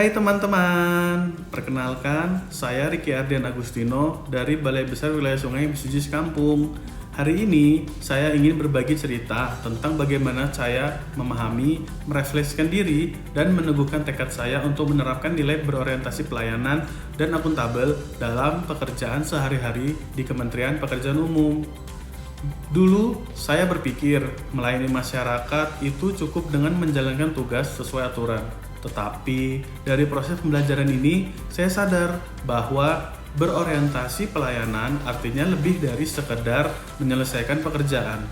Hai teman-teman, perkenalkan saya Ricky Ardian Agustino dari Balai Besar Wilayah Sungai Bisujis Kampung. Hari ini saya ingin berbagi cerita tentang bagaimana saya memahami, merefleksikan diri, dan meneguhkan tekad saya untuk menerapkan nilai berorientasi pelayanan dan akuntabel dalam pekerjaan sehari-hari di Kementerian Pekerjaan Umum. Dulu saya berpikir melayani masyarakat itu cukup dengan menjalankan tugas sesuai aturan. Tetapi dari proses pembelajaran ini saya sadar bahwa berorientasi pelayanan artinya lebih dari sekedar menyelesaikan pekerjaan.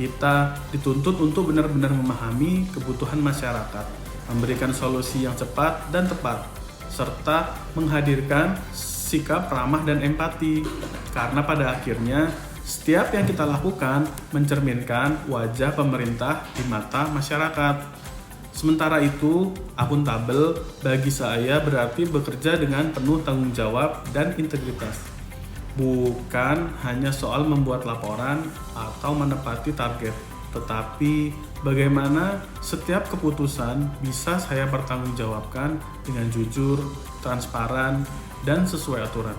Kita dituntut untuk benar-benar memahami kebutuhan masyarakat, memberikan solusi yang cepat dan tepat, serta menghadirkan sikap ramah dan empati. Karena pada akhirnya setiap yang kita lakukan mencerminkan wajah pemerintah di mata masyarakat. Sementara itu, akuntabel bagi saya berarti bekerja dengan penuh tanggung jawab dan integritas. Bukan hanya soal membuat laporan atau menepati target, tetapi bagaimana setiap keputusan bisa saya pertanggungjawabkan dengan jujur, transparan, dan sesuai aturan.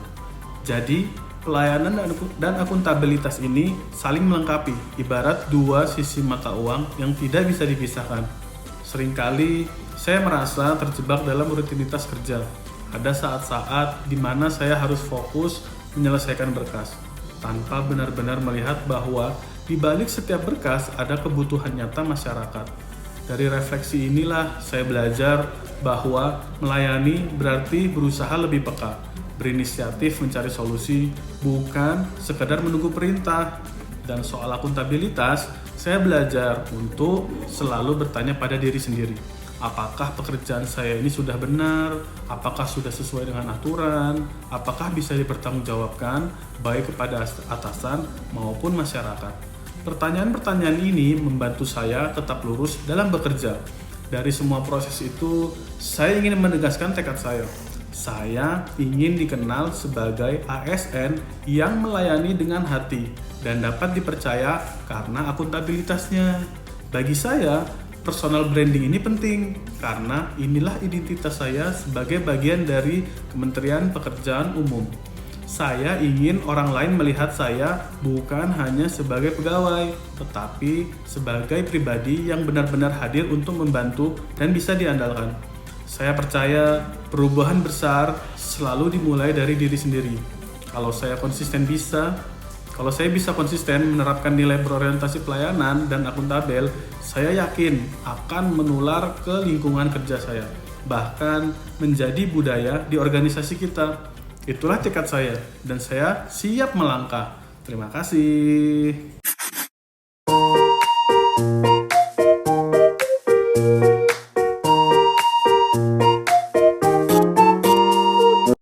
Jadi, pelayanan dan akuntabilitas ini saling melengkapi, ibarat dua sisi mata uang yang tidak bisa dipisahkan. Seringkali saya merasa terjebak dalam rutinitas kerja. Ada saat-saat di mana saya harus fokus menyelesaikan berkas, tanpa benar-benar melihat bahwa di balik setiap berkas ada kebutuhan nyata masyarakat. Dari refleksi inilah saya belajar bahwa melayani berarti berusaha lebih peka, berinisiatif mencari solusi, bukan sekedar menunggu perintah. Dan soal akuntabilitas, saya belajar untuk selalu bertanya pada diri sendiri. Apakah pekerjaan saya ini sudah benar? Apakah sudah sesuai dengan aturan? Apakah bisa dipertanggungjawabkan baik kepada atasan maupun masyarakat? Pertanyaan-pertanyaan ini membantu saya tetap lurus dalam bekerja. Dari semua proses itu, saya ingin menegaskan tekad saya. Saya ingin dikenal sebagai ASN yang melayani dengan hati dan dapat dipercaya karena akuntabilitasnya. Bagi saya, personal branding ini penting karena inilah identitas saya sebagai bagian dari Kementerian Pekerjaan Umum. Saya ingin orang lain melihat saya bukan hanya sebagai pegawai, tetapi sebagai pribadi yang benar-benar hadir untuk membantu dan bisa diandalkan. Saya percaya perubahan besar selalu dimulai dari diri sendiri. Kalau saya bisa konsisten menerapkan nilai berorientasi pelayanan dan akuntabel, saya yakin akan menular ke lingkungan kerja saya, bahkan menjadi budaya di organisasi kita. Itulah tekad saya, dan saya siap melangkah. Terima kasih.